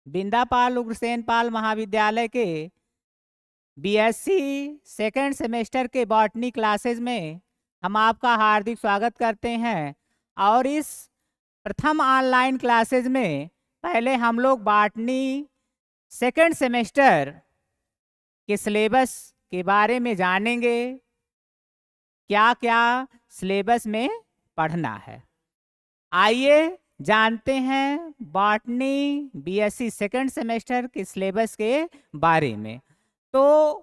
बिंदापाल उग्रसेन पाल महाविद्यालय के BSc second semester के बॉटनी क्लासेस में हम आपका हार्दिक स्वागत करते हैं। और इस प्रथम ऑनलाइन क्लासेस में पहले हम लोग बॉटनी सेकेंड सेमेस्टर के सिलेबस के बारे में जानेंगे, क्या क्या सिलेबस में पढ़ना है। आइए जानते हैं बॉटनी बीएससी सेकेंड सेमेस्टर के सिलेबस के बारे में। तो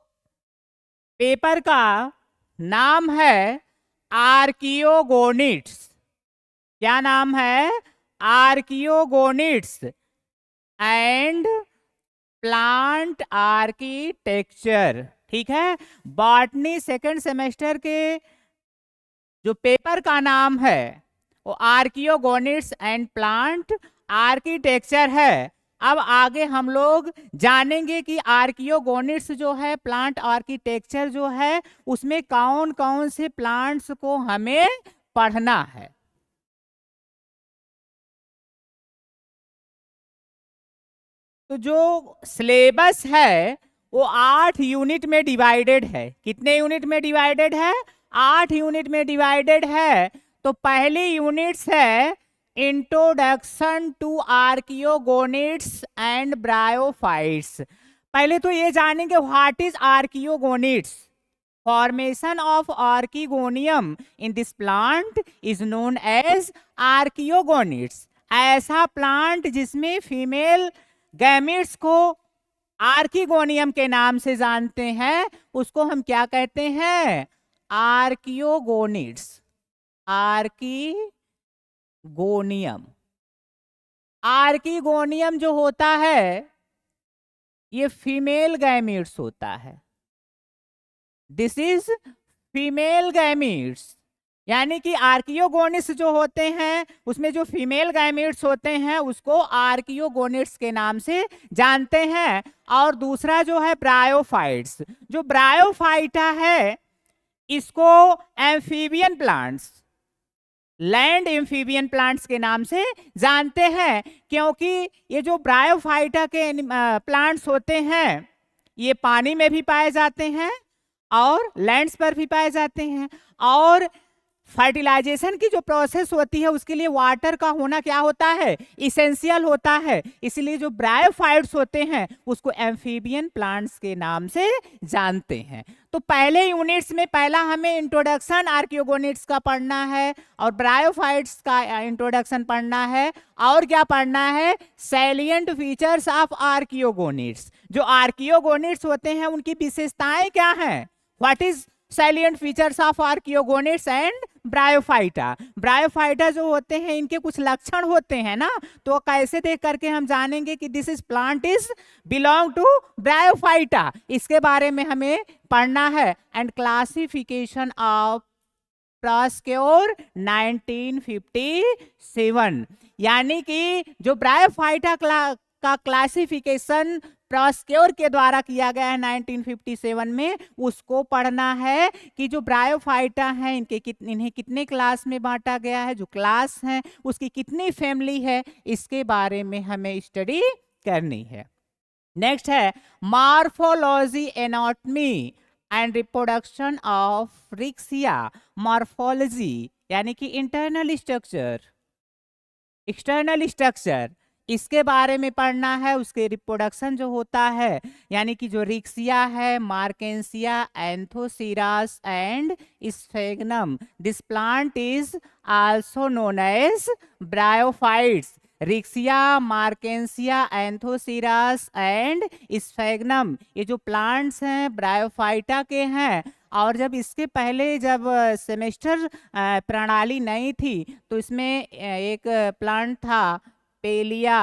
पेपर का नाम है आर्कियोगोनिड्स। क्या नाम है? आर्कियोगोनिड्स एंड प्लांट आर्किटेक्चर। ठीक है, बॉटनी सेकेंड सेमेस्टर के जो पेपर का नाम है वो आर्कियोगोनिड्स एंड प्लांट आर्किटेक्चर है। अब आगे हम लोग जानेंगे कि आर्कियोगोनिड्स जो है, प्लांट आर्किटेक्चर जो है, उसमें कौन कौन से प्लांट्स को हमें पढ़ना है। तो जो सिलेबस है वो 8 यूनिट में डिवाइडेड है। कितने यूनिट में डिवाइडेड है? 8 यूनिट में डिवाइडेड है। तो पहली यूनिट्स है introduction to archegoniates and bryophytes. पहले तो ये जानेंगे what is archegoniates. Formation of archegonium in this plant is known as archegoniates. ऐसा प्लांट जिसमें फीमेल गैमेट्स को आर्किगोनियम के नाम से जानते हैं, उसको हम क्या कहते हैं? आर्कियोगोनिड्स। आर्किगोनियम। आर्किगोनियम जो होता है ये फीमेल गैमेट्स होता है। This is female gametes. यानी कि आर्कियोगोनिड्स जो होते हैं उसमें जो फीमेल गैमेट्स होते हैं उसको आर्कियोगोनिड्स के नाम से जानते हैं। और दूसरा जो है ब्रायोफाइट्स। जो ब्रायोफाइटा है इसको amphibian plants, land amphibian plants के नाम से जानते हैं, क्योंकि ये जो ब्रायोफाइटा के प्लांट्स होते हैं ये पानी में भी पाए जाते हैं और लैंड्स पर भी पाए जाते हैं। और फर्टिलाइजेशन की जो प्रोसेस होती है उसके लिए वाटर का होना क्या होता है? इसेंशियल होता है। इसलिए जो ब्रायोफाइट्स होते हैं उसको एम्फीबियन प्लांट्स के नाम से जानते हैं। तो पहले यूनिट्स में पहला हमें इंट्रोडक्शन आर्कियोगोनिड्स का पढ़ना है और ब्रायोफाइट्स का इंट्रोडक्शन पढ़ना है। और क्या पढ़ना है? Salient features of archegoniates. जो आर्कियोगोनिड्स होते हैं उनकी विशेषताएं क्या हैं? What is salient features of archegoniates and bryophyta. Bryophyta जो होते हैं इनके कुछ लक्षण होते हैं ना, तो कैसे देख करके हम जानेंगे कि this is plant is belong to bryophyta, इसके बारे में हमें पढ़ना है। And classification of Proskauer 1957। यानी कि जो ब्रायोफाइटा का क्लासिफिकेशन प्रॉस्क्योर के द्वारा किया गया है 1957 में, उसको पढ़ना है कि जो ब्रायोफाइटा है इन्हें कितने क्लास में बांटा गया है, जो क्लास है उसकी कितनी फैमिली है, इसके बारे में हमें स्टडी करनी है। नेक्स्ट है morphology, anatomy and reproduction of Riccia. Morphology यानी कि इंटरनल स्ट्रक्चर, एक्सटर्नल स्ट्रक्चर, इसके बारे में पढ़ना है। उसके रिप्रोडक्शन जो होता है यानी कि जो रिक्सिया है, marchantia, anthoceros and sphagnum. This plant is also known as bryophytes. Riccia, marchantia, anthoceros and sphagnum, ये जो प्लांट्स हैं ब्रायोफाइटा के हैं। और जब इसके पहले जब सेमेस्टर प्रणाली नहीं थी तो इसमें एक प्लांट था पेलिया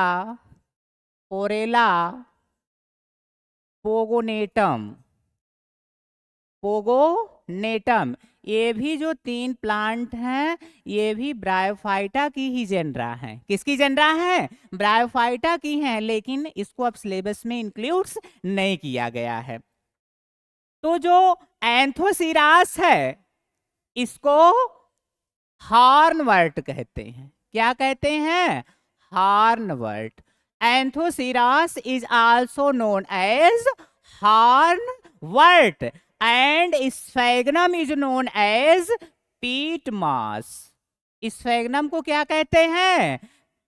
पोरेला पोगोनेटम। पोगोनेटम, ये भी जो 3 प्लांट हैं ये भी ब्रायोफाइटा की ही जेनरा हैं। किसकी जेनरा है? ब्रायोफाइटा की हैं, लेकिन इसको अब सिलेबस में इंक्लूड्स नहीं किया गया है। तो जो एंथोसीरास है इसको हॉर्नवर्ट कहते हैं। क्या कहते हैं? Hornwort. Anthoceras is also known as hornwort and sphagnum is known as peat moss. Sphagnum को क्या कहते हैं?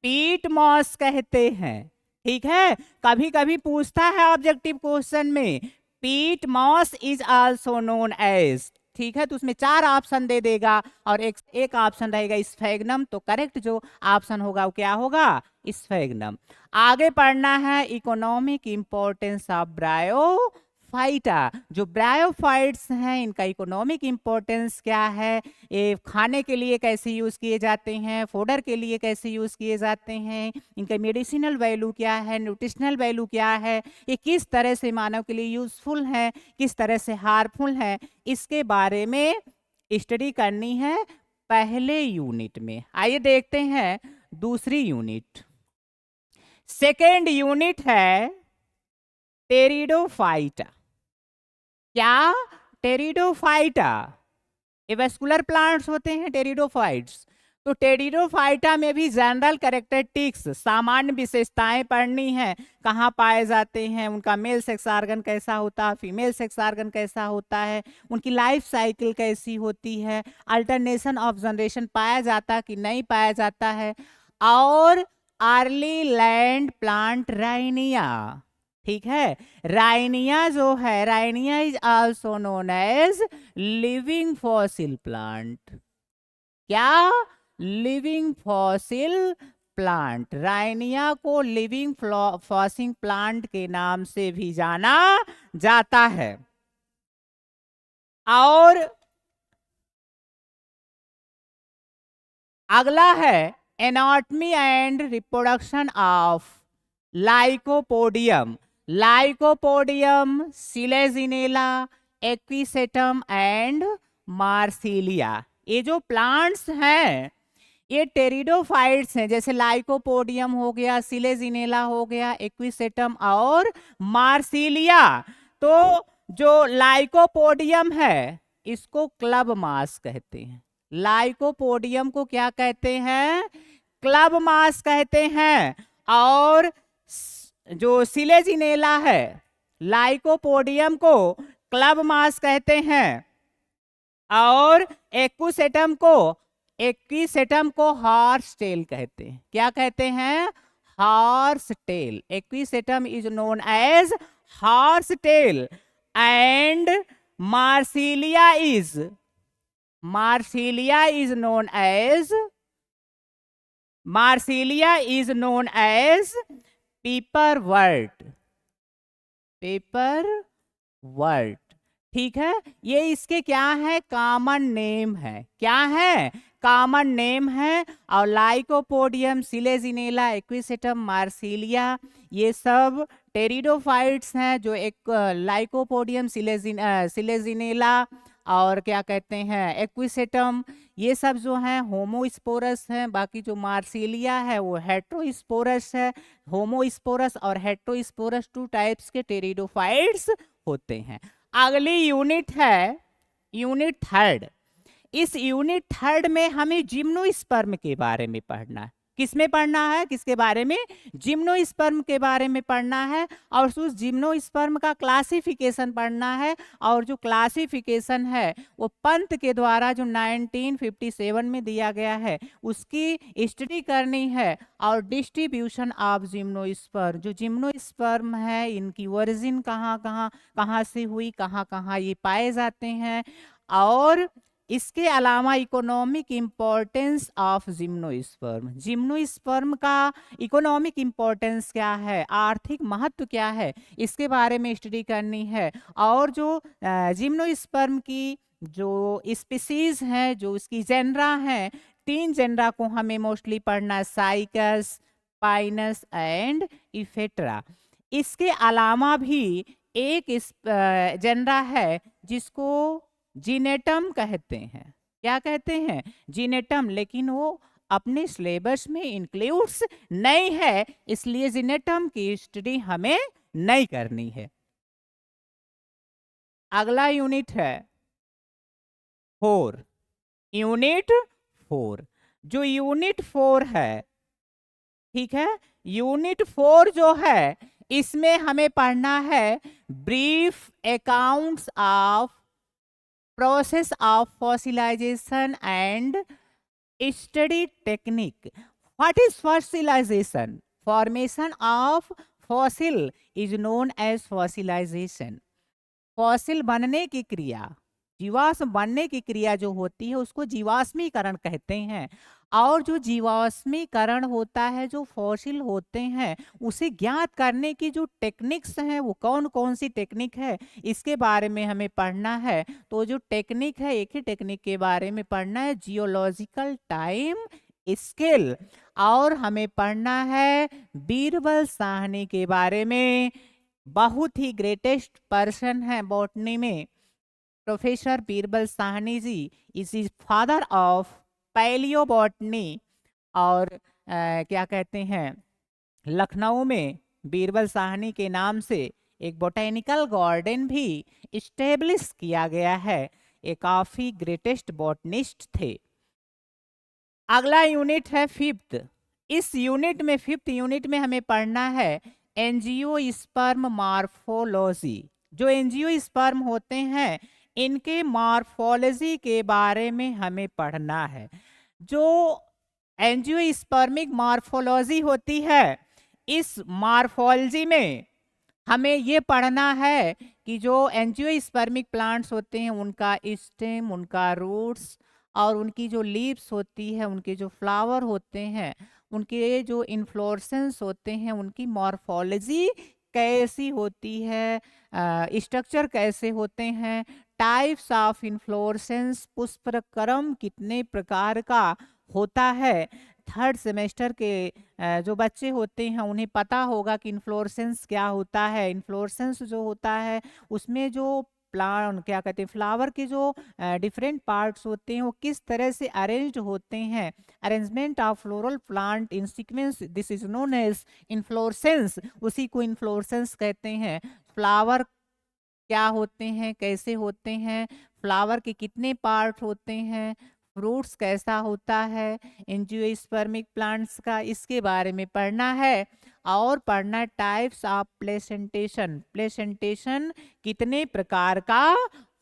पीट मॉस कहते हैं। ठीक है, कभी कभी पूछता है ऑब्जेक्टिव क्वेश्चन में, peat moss is also known as. ठीक है, तो उसमें 4 ऑप्शन दे देगा और एक ऑप्शन रहेगा स्फेगनम। तो करेक्ट जो ऑप्शन होगा वो क्या होगा? स्फेगनम। आगे पढ़ना है इकोनॉमिक इंपॉर्टेंस ऑफ ब्रायोफाइटा। जो ब्रायोफाइट्स हैं इनका इकोनॉमिक इंपॉर्टेंस क्या है, ये खाने के लिए कैसे यूज किए जाते हैं, फोडर के लिए कैसे यूज किए जाते हैं, इनका मेडिसिनल वैल्यू क्या है, न्यूट्रिशनल वैल्यू क्या है, ये किस तरह से मानव के लिए यूजफुल है, किस तरह से हार्मफुल है, इसके बारे में स्टडी करनी है पहले यूनिट में। आइए देखते हैं दूसरी यूनिट। सेकेंड यूनिट है टेरिडोफाइटा। क्या? टेरिडोफाइटा। ये वेस्कुलर प्लांट्स होते हैं टेरिडोफाइट्स। तो टेरिडोफाइटा में भी जनरल कैरेक्टरिस्टिक्स, सामान्य विशेषताएं पढ़नी है। कहाँ पाए जाते हैं, उनका मेल सेक्स ऑर्गन कैसा होता है, फीमेल सेक्स ऑर्गन कैसा होता है, उनकी लाइफ साइकिल कैसी होती है, अल्टरनेशन ऑफ जनरेशन पाया जाता कि नहीं पाया जाता है, और अर्ली लैंड प्लांट राइनिया। ठीक है, राइनिया जो है, rhynia is also known as living fossil plant. क्या? Living fossil plant. राइनिया को लिविंग फॉसिल प्लांट के नाम से भी जाना जाता है। और अगला है anatomy and reproduction of lycopodium. Lycopodium, selaginella, equisetum and marsilea. ये जो प्लांट्स हैं ये टेरिडोफाइट्स हैं। जैसे लाइकोपोडियम हो गया, सिलेजिनेला हो गया, एक्विसेटम और मार्सिलिया। तो जो लाइकोपोडियम है इसको क्लब मास कहते हैं। लाइकोपोडियम को क्या कहते हैं? क्लब मास कहते हैं। और जो सिलेजिनेला है, लाइकोपोडियम को क्लब मास कहते हैं, और एक्विसेटम को हॉर्स टेल कहते हैं। क्या कहते हैं? Horse tail. Equisetum is known as horse tail and marsilea is known as pepperwort. ठीक है, ये इसके क्या है? कॉमन नेम है। क्या है? कॉमन नेम है। और लाइकोपोडियम, सिलेजिनेला, एक्विसेटम, मार्सिलिया ये सब टेरिडोफाइट्स हैं। जो एक लाइकोपोडियम, सिलेजिनेला और क्या कहते हैं एक्विसेटम, ये सब जो हैं होमोस्पोरस हैं। बाकी जो मार्सिलिया है वो हेट्रोस्पोरस है। होमोस्पोरस और हेट्रोस्पोरस 2 टाइप्स के टेरिडोफाइट्स होते हैं। अगली यूनिट है यूनिट थर्ड। इस यूनिट थर्ड में हमें जिम्नोस्पर्म के बारे में पढ़ना है। किसमें पढ़ना है? किसके बारे में? जिम्नोस्पर्म के बारे में पढ़ना है। और उस जिम्नोस्पर्म का क्लासिफिकेशन पढ़ना है। और जो क्लासिफिकेशन है वो पंत के द्वारा जो 1957 में दिया गया है उसकी स्टडी करनी है। और डिस्ट्रीब्यूशन ऑफ जिम्नोस्पर्म, जो जिम्नोस्पर्म है इनकी ओरिजिन कहाँ से हुई, कहाँ ये पाए जाते हैं। और इसके अलावा economic importance of gymnosperm, gymnosperm का इकोनॉमिक इंपॉर्टेंस क्या है, आर्थिक महत्व क्या है, इसके बारे में स्टडी करनी है। और जो जिम्नोस्पर्म की जो स्पीसीज हैं, जो इसकी जेनरा हैं, 3 जेनरा को हमें मोस्टली पढ़ना है, साइकस, पाइनस एंड इफेट्रा। इसके अलावा भी एक जेनरा है जिसको जीनेटम कहते हैं। क्या कहते हैं? जीनेटम। लेकिन वो अपने सिलेबस में इंक्लूड्स नहीं है, इसलिए जीनेटम की स्टडी हमें नहीं करनी है। अगला यूनिट है 4। यूनिट 4। जो यूनिट 4 है, ठीक है, यूनिट 4 जो है इसमें हमें पढ़ना है brief accounts of process of fossilisation and study technique. What is fossilisation? Formation of fossil is known as fossilisation. Fossil बनने की क्रिया, जीवाश्म बनने की क्रिया जो होती है उसको जीवाश्मीकरण कहते हैं. और जो जीवाश्मीकरण होता है, जो फॉसिल होते हैं, उसे ज्ञात करने की जो टेक्निक्स हैं वो कौन कौन सी टेक्निक है इसके बारे में हमें पढ़ना है. तो जो टेक्निक है, एक ही टेक्निक के बारे में पढ़ना है, जियोलॉजिकल टाइम स्केल. और हमें पढ़ना है बीरबल साहनी के बारे में. बहुत ही ग्रेटेस्ट पर्सन है बॉटनी में. Professor Birbal Sahni ji is father of palaeobotany. और क्या कहते हैं, लखनऊ में बीरबल साहनी के नाम से एक बोटेनिकल गार्डन भी इस्टेब्लिश किया गया है. ये काफी ग्रेटेस्ट बॉटनिस्ट थे. अगला यूनिट है फिफ्थ. इस यूनिट में, फिफ्थ यूनिट में हमें पढ़ना है एंजियोस्पर्म मॉर्फोलॉजी. जो एंजियोस्पर्म होते हैं इनके मॉर्फोलॉजी के बारे में हमें पढ़ना है. जो एंजियोस्पर्मिक मॉर्फोलॉजी होती है, इस मॉर्फोलॉजी में हमें ये पढ़ना है कि जो एंजियोस्पर्मिक प्लांट्स होते हैं उनका स्टेम, उनका रूट्स और उनकी जो लीव्स होती है, उनके जो फ्लावर होते हैं, उनके जो इन्फ्लोरेसेंस होते हैं, उनकी मॉर्फोलॉजी कैसी होती है, स्ट्रक्चर कैसे होते हैं, टाइप्स ऑफ इन्फ्लोरेसेंस, पुष्पक्रम कितने प्रकार का होता है. थर्ड सेमेस्टर के जो बच्चे होते हैं उन्हें पता होगा कि इन्फ्लोरेसेंस क्या होता है. इन्फ्लोरेसेंस जो होता है उसमें जो प्लांट, क्या कहते हैं, फ्लावर के जो डिफरेंट पार्ट्स होते हैं वो किस तरह से अरेंज्ड होते हैं. Arrangement of floral plant in sequence, this is known as inflorescence. उसी को इन्फ्लोरेसेंस कहते हैं. फ्लावर क्या होते हैं, कैसे होते हैं, फ्लावर के कितने पार्ट होते हैं, फ्रूट्स कैसा होता है, एंजियोस्पर्मिक प्लांट्स का, इसके बारे में पढ़ना है. और पढ़ना टाइप्स ऑफ प्लेसेंटेशन. प्लेसेंटेशन कितने प्रकार का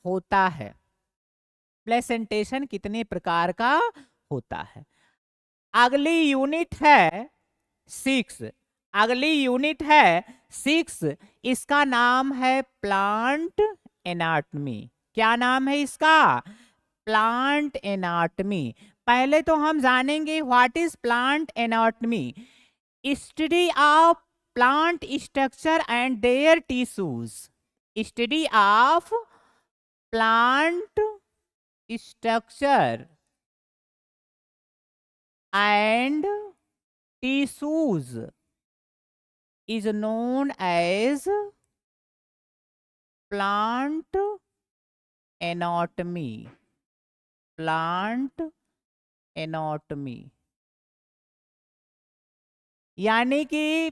होता है, प्लेसेंटेशन कितने प्रकार का होता है. अगली यूनिट है 6. अगली यूनिट है 6. इसका नाम है प्लांट एनाटमी. क्या नाम है इसका? Plant anatomy. पहले तो हम जानेंगे what is plant anatomy. Study of plant structure and their tissues. Study of plant structure and tissues is known as plant anatomy. Plant anatomy यानी कि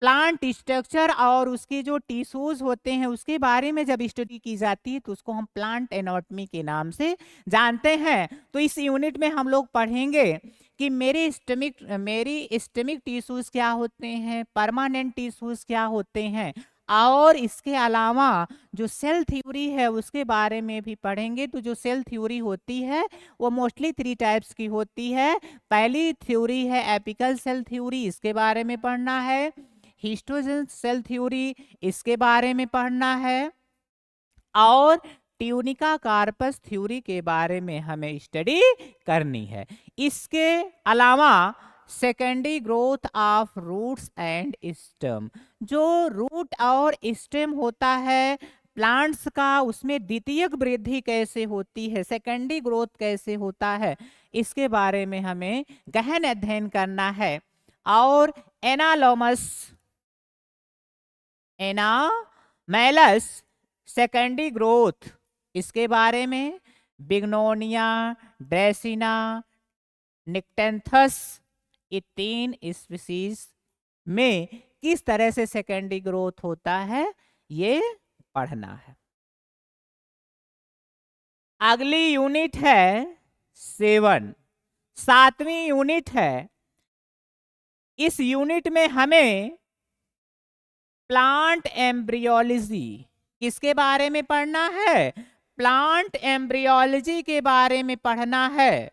प्लांट स्ट्रक्चर और उसके जो टिश्यूज होते हैं उसके बारे में जब स्टडी की जाती है तो उसको हम प्लांट एनाटॉमी के नाम से जानते हैं. तो इस यूनिट में हम लोग पढ़ेंगे कि मेरी स्टमिक टिश्यूज क्या होते हैं, परमानेंट टिश्यूज क्या होते हैं, और इसके अलावा जो सेल थ्योरी है उसके बारे में भी पढ़ेंगे. तो जो सेल थ्योरी होती है वो मोस्टली 3 टाइप्स की होती है. पहली थ्योरी है एपिकल सेल थ्योरी, इसके बारे में पढ़ना है. हिस्टोजेन सेल थ्योरी, इसके बारे में पढ़ना है. और ट्यूनिका कार्पस थ्योरी के बारे में हमें स्टडी करनी है. इसके अलावा secondary growth of roots and stem. जो रूट और स्टेम होता है प्लांट्स का, उसमें द्वितीयक वृद्धि कैसे होती है, सेकेंडरी ग्रोथ कैसे होता है, इसके बारे में हमें गहन अध्ययन करना है. और एनामेलस सेकेंडरी ग्रोथ, इसके बारे में बिग्नोनिया, ड्रेसिना, निक्टेंथस, ये 3 स्पीसीज में किस तरह से सेकेंडरी ग्रोथ होता है ये पढ़ना है. अगली यूनिट है 7. 7वीं यूनिट है इस यूनिट में हमें प्लांट एम्ब्रियोलॉजी किसके बारे में पढ़ना है? प्लांट एम्ब्रियोलॉजी के बारे में पढ़ना है।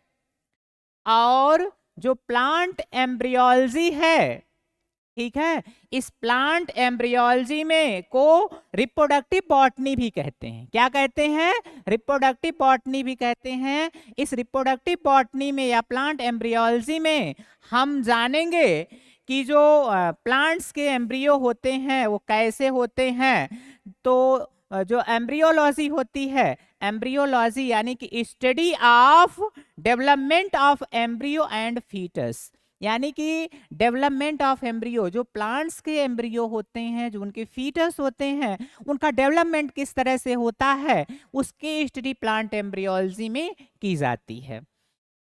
और जो प्लांट एम्ब्रियोलॉजी है, ठीक है, इस प्लांट एम्ब्रियोलॉजी में को रिप्रोडक्टिव बॉटनी भी कहते हैं। क्या कहते हैं? रिप्रोडक्टिव बॉटनी भी कहते हैं। इस रिप्रोडक्टिव बॉटनी में या प्लांट एम्ब्रियोलॉजी में हम जानेंगे कि जो प्लांट्स के एम्ब्रियो होते हैं वो कैसे होते हैं। तो जो एम्ब्रियोलॉजी होती है, एम्ब्रियोलॉजी यानी कि study of development of embryo and foetus, यानी कि डेवलपमेंट ऑफ एम्ब्रियो, जो प्लांट्स के एम्ब्रियो होते हैं, जो उनके फीटस होते हैं, उनका डेवलपमेंट किस तरह से होता है, उसकी स्टडी प्लांट एम्ब्रियोलॉजी में की जाती है।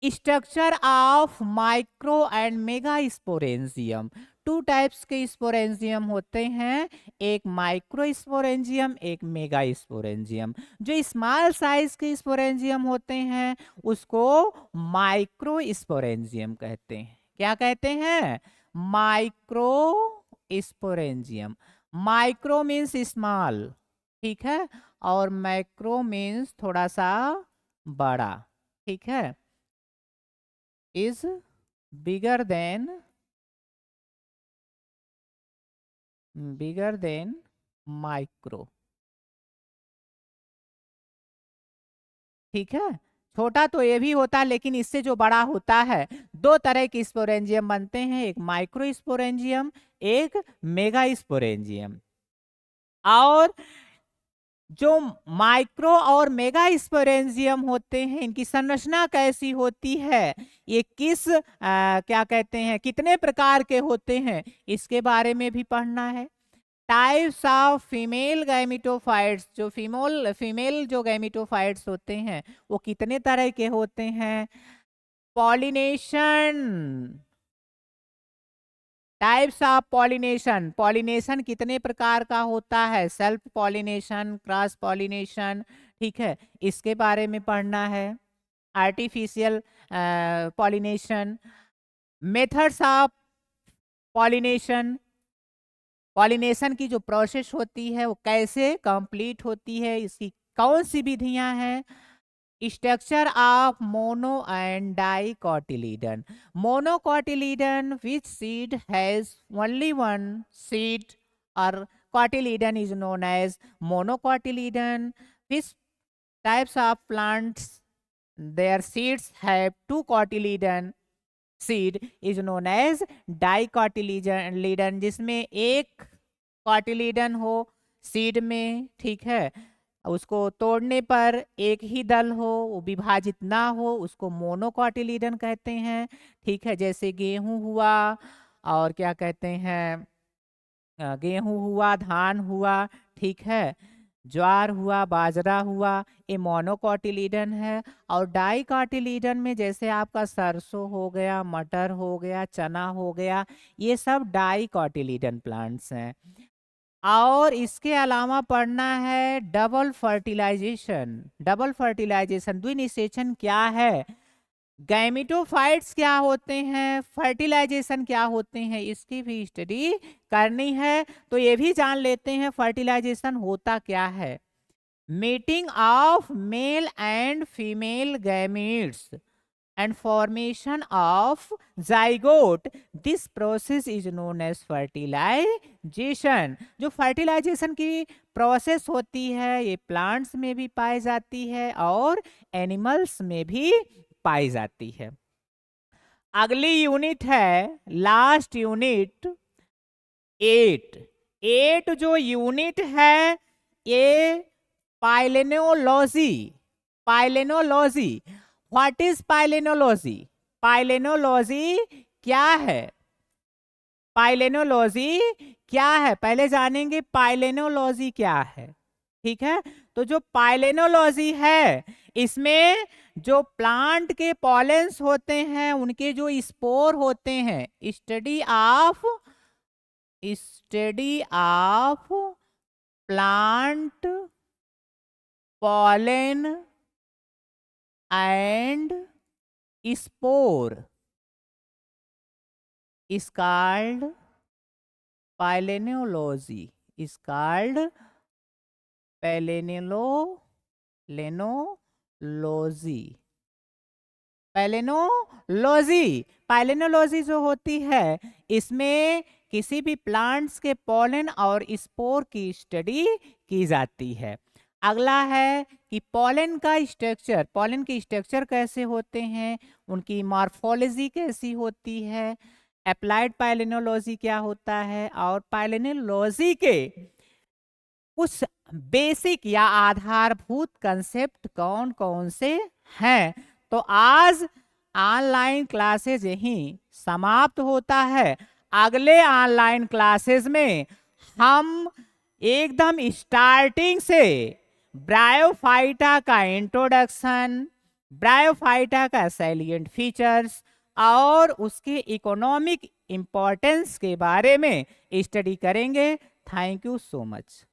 Structure of micro and mega sporangium, two types के स्पोरेंजियम होते हैं, एक माइक्रो स्पोरेंजियम, एक मेगा स्पोरेंजियम। जो स्मॉल साइज के स्पोरेंजियम होते हैं उसको माइक्रो स्पोरेंजियम कहते हैं। क्या कहते हैं? Micro sporangium. Micro means small, ठीक है, और मैक्रो मीन्स थोड़ा सा बड़ा, ठीक है, is bigger than micro, ठीक है। छोटा तो ये भी होता है, लेकिन इससे जो बड़ा होता है, दो तरह के स्पोरेंजियम बनते हैं, एक माइक्रो स्पोरेंजियम, एक मेगा स्पोरेंजियम। और जो माइक्रो और मेगा स्पोरेंजियम होते हैं, इनकी संरचना कैसी होती है, ये किस क्या कहते हैं, कितने प्रकार के होते हैं, इसके बारे में भी पढ़ना है। टाइप्स ऑफ फीमेल गैमिटोफाइट्स, जो फीमेल जो गैमिटोफाइट्स होते हैं वो कितने तरह के होते हैं। Pollination, types of pollination, pollination कितने प्रकार का होता है, सेल्फ पॉलिनेशन, क्रॉस पॉलिनेशन, ठीक है, इसके बारे में पढ़ना है। Artificial pollination, methods of pollination, pollination की जो प्रोसेस होती है वो कैसे कंप्लीट होती है, इसकी कौन सी विधियां हैं। Structure of mono and dicotyledon, monocotyledon which seed has only one seed, और cotyledon is known as monocotyledon. Which types of plants their seeds have two cotyledon, seed is known as dicotyledon, जिसमें एक cotyledon हो seed में, ठीक है, उसको तोड़ने पर एक ही दल हो, वो विभाजित ना हो, उसको मोनोकोटिलीडन कहते हैं, ठीक है। जैसे गेहूं हुआ, और क्या कहते हैं, गेहूं हुआ, धान हुआ, ठीक है, ज्वार हुआ, बाजरा हुआ, ये मोनोकोटिलीडन है। और डाइकोटिलीडन में जैसे आपका सरसों हो गया, मटर हो गया, चना हो गया, ये सब डाइकोटिलीडन प्लांट्स हैं। और इसके अलावा पढ़ना है डबल फर्टिलाइजेशन, डबल फर्टिलाइजेशन द्विनिषेचन क्या है, गैमिटोफाइट्स क्या होते हैं, फर्टिलाइजेशन क्या होते हैं, इसकी भी स्टडी करनी है। तो ये भी जान लेते हैं फर्टिलाइजेशन होता क्या है। Meeting of male and female gametes and formation of zygote, this process is known as fertilization। जो फर्टिलाइजेशन की प्रोसेस होती है ये प्लांट्स में भी पाई जाती है और एनिमल्स में भी पाई जाती है। अगली यूनिट है लास्ट यूनिट 8। 8 जो यूनिट है ये पाइलेनोलॉजी, पाइलेनोलॉजी। What is पाइलेनोलॉजी? पाइलेनोलॉजी क्या है? पाइलेनोलॉजी क्या है पहले जानेंगे, पाइलेनोलॉजी क्या है, ठीक है। तो जो पाइलेनोलॉजी है इसमें जो प्लांट के पॉलेंस होते हैं उनके जो स्पोर होते हैं, study of plant pollen and spore, is called palynology, is called palynology। पाइलेनोलॉजी जो होती है इसमें किसी भी प्लांट्स के पॉलन और स्पोर की स्टडी की जाती है। अगला है कि पॉलन की स्ट्रक्चर कैसे होते हैं, उनकी मॉर्फोलॉजी कैसी होती है, अप्लाइड पाइलेनोलॉजी क्या होता है, और पाइलेनोलॉजी के कुछ बेसिक या आधारभूत कंसेप्ट कौन कौन से हैं। तो आज ऑनलाइन क्लासेज यहीं समाप्त होता है। अगले ऑनलाइन क्लासेज में हम एकदम स्टार्टिंग से ब्रायोफाइटा का इंट्रोडक्शन, ब्रायोफाइटा का सैलिएंट फीचर्स और उसके इकोनॉमिक इंपॉर्टेंस के बारे में स्टडी करेंगे। Thank you so much.